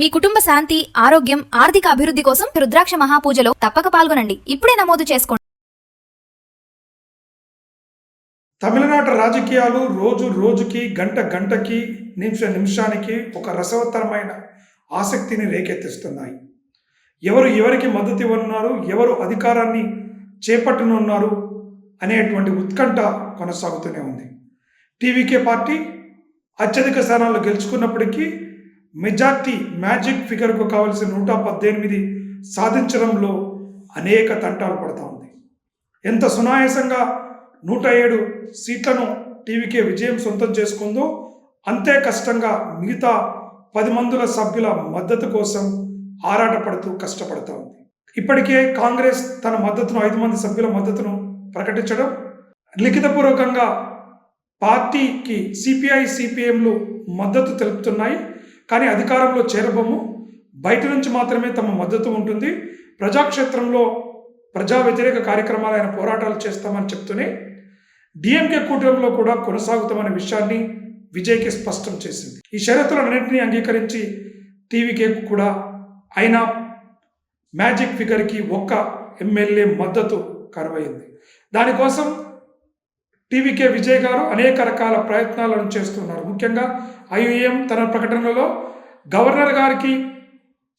మీ కుటుంబ శాంతి, ఆరోగ్యం, ఆర్థిక అభివృద్ధి కోసం రుద్రాక్ష మహాపూజలో తప్పక పాల్గొనండి. ఇప్పుడే నమోదు చేసుకోండి. తమిళనాడు రాజకీయాలు రోజు రోజుకి, గంట గంటకి, నిమిషానికి ఒక రసవత్తరమైన ఆసక్తిని రేకెత్తిస్తున్నాయి. ఎవరు ఎవరికి మద్దతు ఇవ్వనున్నారు, ఎవరు అధికారాన్ని చేపట్టనున్నారు అనేటువంటి ఉత్కంఠ కొనసాగుతూనే ఉంది. టీవీకే పార్టీ అత్యధిక స్థానాలు గెలుచుకున్నప్పటికీ మెజార్టీ మ్యాజిక్ ఫిగర్కు కావలసిన 118 సాధించడంలో అనేక తంటాలు పడతా ఉంది. ఎంత సునాయాసంగా 107 సీట్లను టీవీకే విజయం సొంతం చేసుకుందో అంతే కష్టంగా మిగతా 10 మందుల సభ్యుల మద్దతు కోసం ఆరాటపడుతూ కష్టపడతా ఉంది. ఇప్పటికే కాంగ్రెస్ తన మద్దతును 5 మంది సభ్యుల మద్దతును ప్రకటించడం, లిఖితపూర్వకంగా పార్టీకి సిపిఐ, సిపిఎంలు మద్దతు తెలుపుతున్నాయి. కానీ అధికారంలో చేరబోము, బయట నుంచి మాత్రమే తమ మద్దతు ఉంటుంది, ప్రజాక్షేత్రంలో ప్రజా వ్యతిరేక కార్యక్రమాలైన పోరాటాలు చేస్తామని చెప్తూనే డిఎంకే కూటమిలో కూడా కొనసాగుతామనే విషయాన్ని విజయ్కి స్పష్టం చేసింది. ఈ షరతులన్నింటినీ అంగీకరించి టీవీకే కూడా అయినా మ్యాజిక్ ఫిగర్కి ఒక్క ఎమ్మెల్యే మద్దతు కరువైంది. దానికోసం టీవీకే విజయ్ గారు అనేక రకాల ప్రయత్నాలను చేస్తున్నారు. ముఖ్యంగా ఐయుఎం తన ప్రకటనలో గవర్నర్ గారికి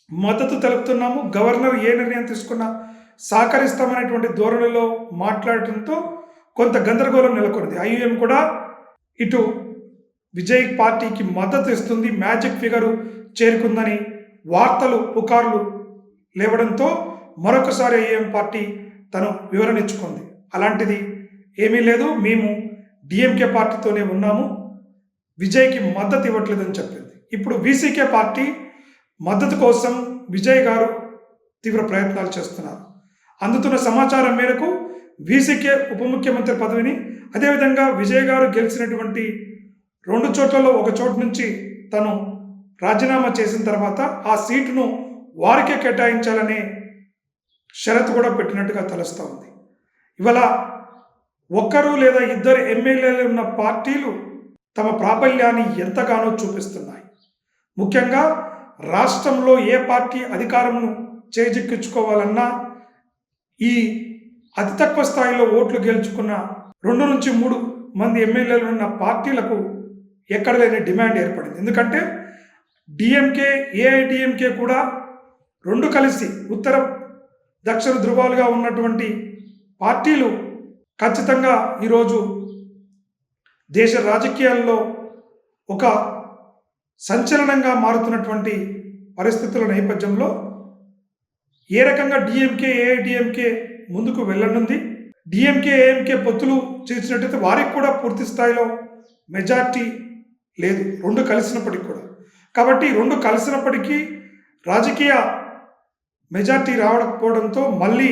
మద్దతు తెలుపుతున్నాము, గవర్నర్ ఏ నిర్ణయం తీసుకున్నా సహకరిస్తామనేటువంటి ధోరణిలో మాట్లాడటంతో కొంత గందరగోళం నెలకొంది. ఐయుఎం కూడా ఇటు విజయ్ పార్టీకి మద్దతు ఇస్తుంది, మ్యాజిక్ ఫిగరు చేరుకుందని వార్తలు, పుకార్లు లేవడంతో మరొకసారి ఐయుఎం పార్టీ తను వివరణ ఇచ్చుకుంది. అలాంటిది ఏమీ లేదు, మేము డిఎంకే పార్టీతోనే ఉన్నాము, విజయ్కి మద్దతు ఇవ్వట్లేదని చెప్పింది. ఇప్పుడు వీసీకే పార్టీ మద్దతు కోసం విజయ్ గారు తీవ్ర ప్రయత్నాలు చేస్తున్నారు. అందుతున్న సమాచారం మేరకు వీసీకే ఉప ముఖ్యమంత్రి పదవిని, అదేవిధంగా విజయ్ గారు గెలిచినటువంటి 2 చోట్లలో ఒక చోటు నుంచి తను రాజీనామా చేసిన తర్వాత ఆ సీటును వారికే కేటాయించాలనే షరతు కూడా పెట్టినట్టుగా తెలుస్తూ ఉంది. ఇవాళ ఒక్కరు లేదా ఇద్దరు ఎమ్మెల్యేలు ఉన్న పార్టీలు తమ ప్రాబల్యాన్ని ఎంతగానో చూపిస్తున్నాయి. ముఖ్యంగా రాష్ట్రంలో ఏ పార్టీ అధికారంను చేజిక్కించుకోవాలన్నా ఈ అతి తక్కువ స్థాయిలో ఓట్లు గెలుచుకున్న 2 నుంచి 3 మంది ఎమ్మెల్యేలు ఉన్న పార్టీలకు ఎక్కడ లేని డిమాండ్ ఏర్పడింది. ఎందుకంటే డిఎంకే, ఏఐడిఎంకే కూడా 2 కలిసి ఉత్తర దక్షిణ ధృవాలుగా ఉన్నటువంటి పార్టీలు ఖచ్చితంగా ఈరోజు దేశ రాజకీయాల్లో ఒక సంచలనంగా మారుతున్నటువంటి పరిస్థితుల నేపథ్యంలో ఏ రకంగా డిఎంకే, ఏఐడిఎంకే ముందుకు వెళ్ళనుంది, డిఎంకే, ఏఎంకే పొత్తులు చేసినట్టయితే వారికి కూడా పూర్తి స్థాయిలో మెజార్టీ లేదు 2 కలిసినప్పటికీ కూడా. కాబట్టి 2 కలిసినప్పటికీ రాజకీయ మెజార్టీ రావకపోవడంతో మళ్ళీ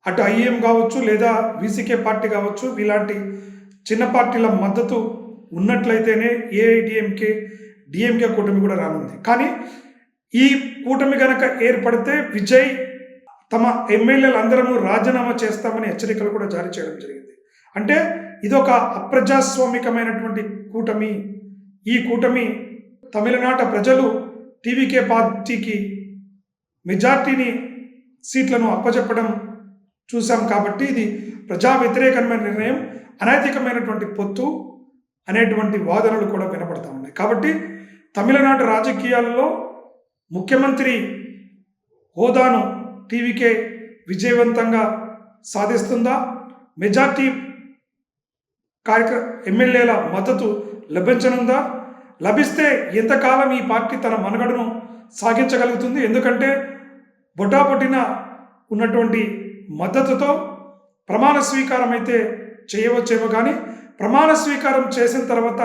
అటు ఐఎం కావచ్చు లేదా వీసీకే పార్టీ కావచ్చు, ఇలాంటి చిన్న పార్టీల మద్దతు ఉన్నట్లయితేనే ఏఐడిఎంకే, డిఎంకే కూటమి కూడా రానుంది. కానీ ఈ కూటమి కనుక ఏర్పడితే విజయ్ తమ ఎమ్మెల్యేలు అందరూ రాజీనామా చేస్తామని హెచ్చరికలు కూడా జారీ చేయడం జరిగింది. అంటే ఇదొక అప్రజాస్వామికమైనటువంటి కూటమి. ఈ కూటమి తమిళనాట ప్రజలు టీవీకే పార్టీకి మెజార్టీని, సీట్లను అప్పచెప్పడం చూసాం. కాబట్టి ఇది ప్రజా వ్యతిరేకమైన నిర్ణయం, అనైతికమైనటువంటి పొత్తు అనేటువంటి వాదనలు కూడా వినపడతా ఉన్నాయి. కాబట్టి తమిళనాడు రాజకీయాల్లో ముఖ్యమంత్రి హోదాను టీవీకే విజయవంతంగా సాధిస్తుందా, మెజార్టీ ఎమ్మెల్యేల మద్దతు లభించనుందా, లభిస్తే ఎంతకాలం ఈ పార్టీ తన మనుగడను సాగించగలుగుతుంది? ఎందుకంటే బొటాబొటిన ఉన్నటువంటి మద్దతుతో ప్రమాణ స్వీకారం అయితే చేయవచ్చేమో, కానీ ప్రమాణ స్వీకారం చేసిన తర్వాత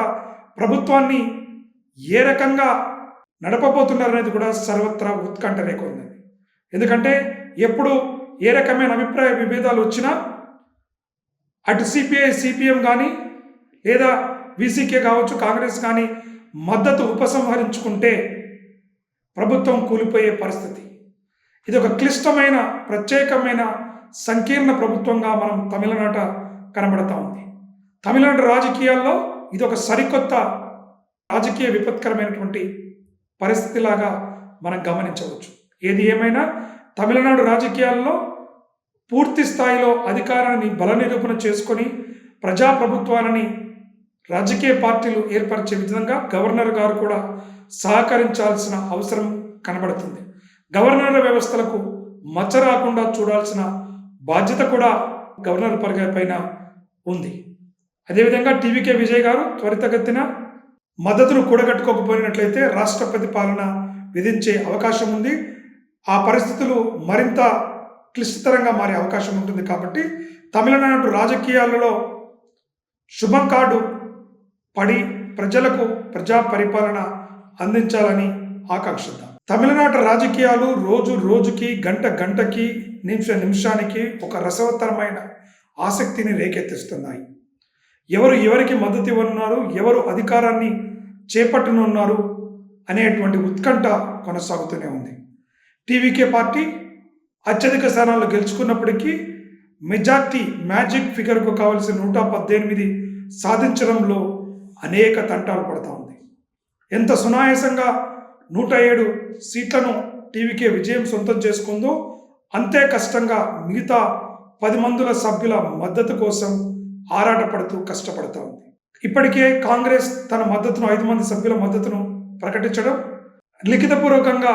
ప్రభుత్వాన్ని ఏ రకంగా నడపబోతున్నారనేది కూడా సర్వత్రా ఉత్కంఠ రేకొంది. ఎందుకంటే ఎప్పుడు ఏ రకమైన అభిప్రాయ విభేదాలు వచ్చినా అటు సిపిఐ, సిపిఎం కానీ లేదా వీసీకే కావచ్చు, కాంగ్రెస్ కానీ మద్దతు ఉపసంహరించుకుంటే ప్రభుత్వం కూలిపోయే పరిస్థితి. ఇది ఒక క్లిష్టమైన, ప్రత్యేకమైన, సంకీర్ణ ప్రభుత్వంగా మనం తమిళనాట కనబడతా ఉంది. తమిళనాడు రాజకీయాల్లో ఇది ఒక సరికొత్త రాజకీయ విపత్కరమైనటువంటి పరిస్థితిలాగా మనం గమనించవచ్చు. ఏది ఏమైనా తమిళనాడు రాజకీయాల్లో పూర్తి స్థాయిలో అధికారాన్ని బలనిరూపణ చేసుకొని ప్రజాప్రభుత్వాలని రాజకీయ పార్టీలు ఏర్పరిచే విధంగా గవర్నర్ గారు కూడా సహకరించాల్సిన అవసరం కనబడుతుంది. గవర్నర్ వ్యవస్థలకు మచ్చ రాకుండా చూడాల్సిన బాధ్యత కూడా గవర్నర్ పైన ఉంది. అదేవిధంగా టీవీకే విజయ్ గారు త్వరితగతిన మద్దతును కూడగట్టుకోకపోయినట్లయితే రాష్ట్రపతి పాలన విధించే అవకాశం ఉంది. ఆ పరిస్థితులు మరింత క్లిష్టతరంగా మారే అవకాశం ఉంటుంది. కాబట్టి తమిళనాడు రాజకీయాలలో శుభం కార్డు పడి ప్రజలకు ప్రజా పరిపాలన అందించాలని ఆకాంక్షిద్దాం. తమిళనాడు రాజకీయాలు రోజు రోజుకి గంట గంటకి నిమిషానికి ఒక రసవత్తరమైన ఆసక్తిని రేకెత్తిస్తున్నాయి. ఎవరు ఎవరికి మద్దతు ఇవ్వనున్నారు, ఎవరు అధికారాన్ని చేపట్టనున్నారు అనేటువంటి ఉత్కంఠ కొనసాగుతూనే ఉంది. టీవీకే పార్టీ అత్యధిక స్థానాల్లో గెలుచుకున్నప్పటికీ మెజార్టీ మ్యాజిక్ ఫిగర్కు కావలసిన 118 సాధించడంలో అనేక తంటాలు పడతా ఉంది. ఎంత సునాయాసంగా 107 సీట్లను టీవీకే విజయం సొంతం చేసుకుందో అంతే కష్టంగా మిగతా 10 మందుల సభ్యుల మద్దతు కోసం ఆరాటపడుతూ కష్టపడతా ఉంది. ఇప్పటికే కాంగ్రెస్ తన మద్దతును 5 మంది సభ్యుల మద్దతును ప్రకటించడం, లిఖితపూర్వకంగా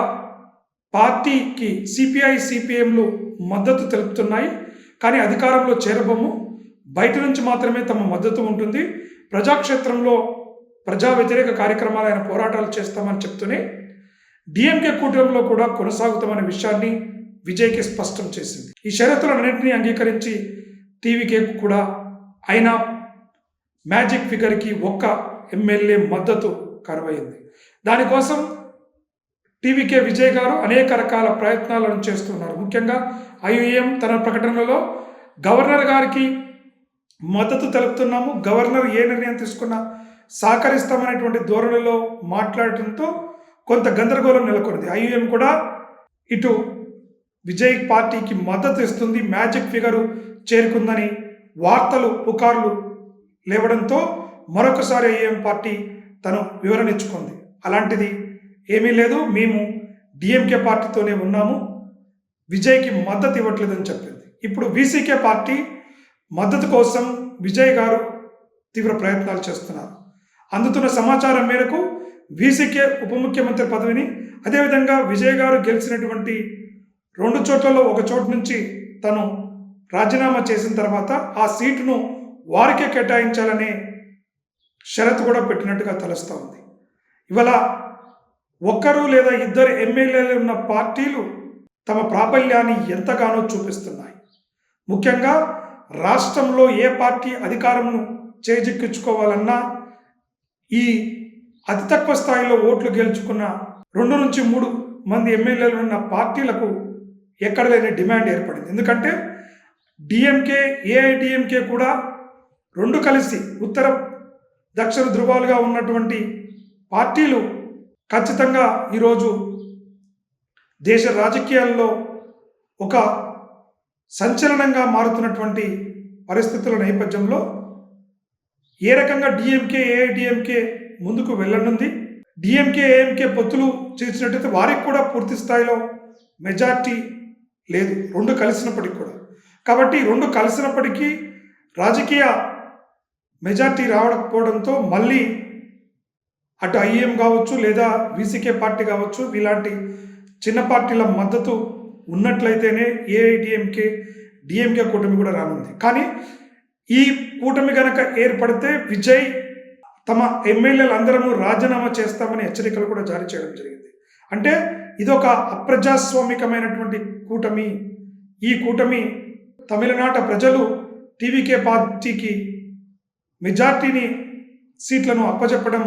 పార్టీకి సిపిఐ సిపిఎంలు మద్దతు తెలుపుతున్నాయి. కానీ అధికారంలో చేరబోము, బయట నుంచి మాత్రమే తమ మద్దతు ఉంటుంది, ప్రజాక్షేత్రంలో ప్రజా వ్యతిరేక కార్యక్రమాలైన పోరాటాలు చేస్తామని చెప్తూనే డిఎంకే కూటమిలో కూడా కొనసాగుతామనే విషయాన్ని విజయ్కి స్పష్టం చేసింది. ఈ షరతులన్నింటినీ అంగీకరించి టీవీకే కూడా అయినా మ్యాజిక్ ఫిగర్కి ఒక్క ఎమ్మెల్యే మద్దతు కరువైంది. దానికోసం టీవీకే విజయ్ గారు అనేక రకాల ప్రయత్నాలను చేస్తున్నారు. ముఖ్యంగా ఐయుఎం తన ప్రకటనలో గవర్నర్ గారికి మద్దతు తెలుపుతున్నాము, గవర్నర్ ఏ నిర్ణయం తీసుకున్నా సహకరిస్తామనేటువంటి ధోరణిలో మాట్లాడటంతో కొంత గందరగోళం నెలకొంది. ఐయుఎం కూడా ఇటు విజయ్ పార్టీకి మద్దతు ఇస్తుంది, మ్యాజిక్ ఫిగరు చేరుకుందని వార్తలు పుకార్లు లేవడంతో మరొకసారి ఐయుఎం పార్టీ తను వివరణ ఇచ్చుకుంది. అలాంటిది ఏమీ లేదు, మేము డిఎంకే పార్టీతోనే ఉన్నాము, విజయ్కి మద్దతు ఇవ్వట్లేదని చెప్పింది. ఇప్పుడు వీసీకే పార్టీ మద్దతు కోసం విజయ్ గారు తీవ్ర ప్రయత్నాలు చేస్తున్నారు. అందుతున్న సమాచారం మేరకు వీసీకే ఉప ముఖ్యమంత్రి పదవిని, అదేవిధంగా విజయ్ గారు గెలిచినటువంటి 2 చోట్లలో ఒక చోటు నుంచి తను రాజీనామా చేసిన తర్వాత ఆ సీటును వారికే కేటాయించాలనే షరతు కూడా పెట్టినట్టుగా తెలుస్తూ ఉంది. ఇవాళ ఒక్కరు లేదా ఇద్దరు ఎమ్మెల్యేలు ఉన్న పార్టీలు తమ ప్రాబల్యాన్ని ఎంతగానో చూపిస్తున్నాయి. ముఖ్యంగా రాష్ట్రంలో ఏ పార్టీ అధికారంను చేజిక్కించుకోవాలన్నా ఈ అతి తక్కువ స్థాయిలో ఓట్లు గెలుచుకున్న 2 నుంచి 3 మంది ఎమ్మెల్యేలు ఉన్న పార్టీలకు ఎక్కడ లేని డిమాండ్ ఏర్పడింది. ఎందుకంటే డిఎంకే ఏఐడిఎంకే కూడా 2 కలిసి ఉత్తర దక్షిణ ధృవాలుగా ఉన్నటువంటి పార్టీలు ఖచ్చితంగా ఈరోజు దేశ రాజకీయాల్లో ఒక సంచలనంగా మారుతున్నటువంటి పరిస్థితుల నేపథ్యంలో ఏ రకంగా డిఎంకే ఏఐడిఎంకే ముందుకు వెళ్ళనుంది, డిఎంకే ఏఎంకే పొత్తులు చేసినట్టయితే వారికి కూడా పూర్తి స్థాయిలో మెజార్టీ లేదు 2 కలిసినప్పటికీ కూడా. కాబట్టి 2 కలిసినప్పటికీ రాజకీయ మెజార్టీ రావకపోవడంతో మళ్ళీ అటు ఐఎం కావచ్చు లేదా వీసీకే పార్టీ కావచ్చు ఇలాంటి చిన్న పార్టీల మద్దతు ఉన్నట్లయితేనే ఏఐడిఎంకే డిఎంకే కూటమి కూడా రానుంది. కానీ ఈ కూటమి కనుక ఏర్పడితే విజయ్ తమ ఎమ్మెల్యేలు అందరూ రాజీనామా చేస్తామని హెచ్చరికలు కూడా జారీ చేయడం జరిగింది. అంటే ఇదొక అప్రజాస్వామికమైనటువంటి కూటమి. ఈ కూటమి తమిళనాట ప్రజలు టీవీకే పార్టీకి మెజార్టీని సీట్లను అప్పచెప్పడం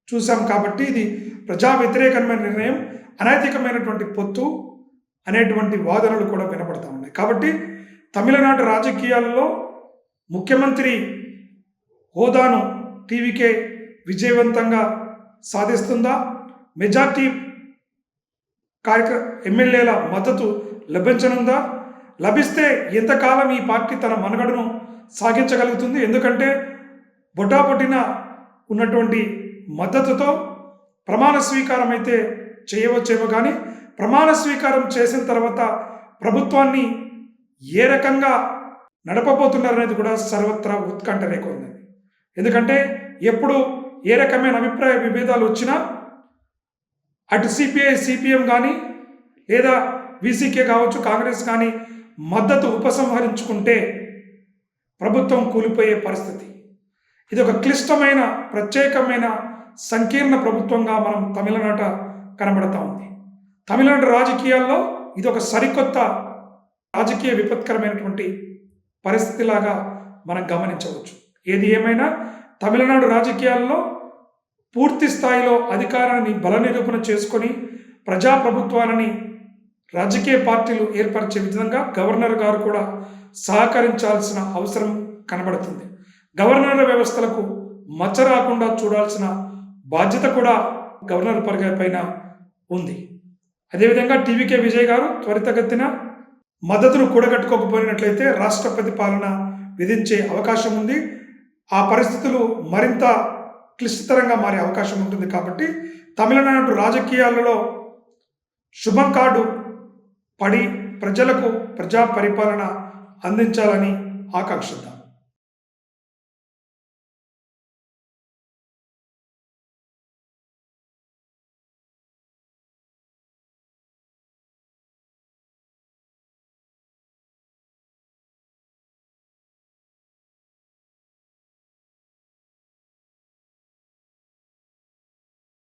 చూసాం. కాబట్టి ఇది ప్రజా వ్యతిరేకమైన నిర్ణయం, అనైతికమైనటువంటి పొత్తు అనేటువంటి వాదనలు కూడా వినపడతా ఉన్నాయి. కాబట్టి తమిళనాడు రాజకీయాల్లో ముఖ్యమంత్రి హోదాను టీవీకే విజయవంతంగా సాధిస్తుందా, మెజార్టీ ఎమ్మెల్యేల మద్దతు లభించనుందా, లభిస్తే ఎంతకాలం ఈ పార్టీ తన మనుగడను సాగించగలుగుతుంది? ఎందుకంటే బొటాబొటిన ఉన్నటువంటి మద్దతుతో ప్రమాణ స్వీకారం అయితే చేయవచ్చేమో కానీ ప్రమాణ స్వీకారం చేసిన తర్వాత ప్రభుత్వాన్ని ఏ రకంగా నడపబోతున్నారనేది కూడా సర్వత్రా ఉత్కంఠ రేకొంది. ఎందుకంటే ఎప్పుడు ఏ రకమైన అభిప్రాయ విభేదాలు వచ్చినా అటు సిపిఐ సిపిఎం కానీ లేదా వీసీకే కావచ్చు కాంగ్రెస్ కానీ మద్దతు ఉపసంహరించుకుంటే ప్రభుత్వం కూలిపోయే పరిస్థితి. ఇది ఒక క్లిష్టమైన ప్రత్యేకమైన సంకీర్ణ ప్రభుత్వంగా మనం తమిళనాట కనబడతా ఉంది. తమిళనాడు రాజకీయాల్లో ఇది ఒక సరికొత్త రాజకీయ విపత్కరమైనటువంటి పరిస్థితిలాగా మనం గమనించవచ్చు. ఏది ఏమైనా తమిళనాడు రాజకీయాల్లో పూర్తి స్థాయిలో అధికారాన్ని బల నిరూపణ చేసుకొని ప్రజాప్రభుత్వాలని రాజకీయ పార్టీలు ఏర్పరిచే విధంగా గవర్నర్ గారు కూడా సహకరించాల్సిన అవసరం కనబడుతుంది. గవర్నర్ వ్యవస్థలకు మచ్చ రాకుండా చూడాల్సిన బాధ్యత కూడా గవర్నర్ పైన ఉంది. అదేవిధంగా టీవీకే విజయ్ గారు త్వరితగతిన మద్దతును కూడగట్టుకోకపోయినట్లయితే రాష్ట్రపతి పాలన విధించే అవకాశం ఉంది. ఆ పరిస్థితులు మరింత క్లిష్టతరంగా మారే అవకాశం ఉంటుంది. కాబట్టి తమిళనాడు రాజకీయాలలో శుభం కార్డు పడి ప్రజలకు ప్రజా పరిపాలన అందించాలని ఆకాంక్షిద్దాం.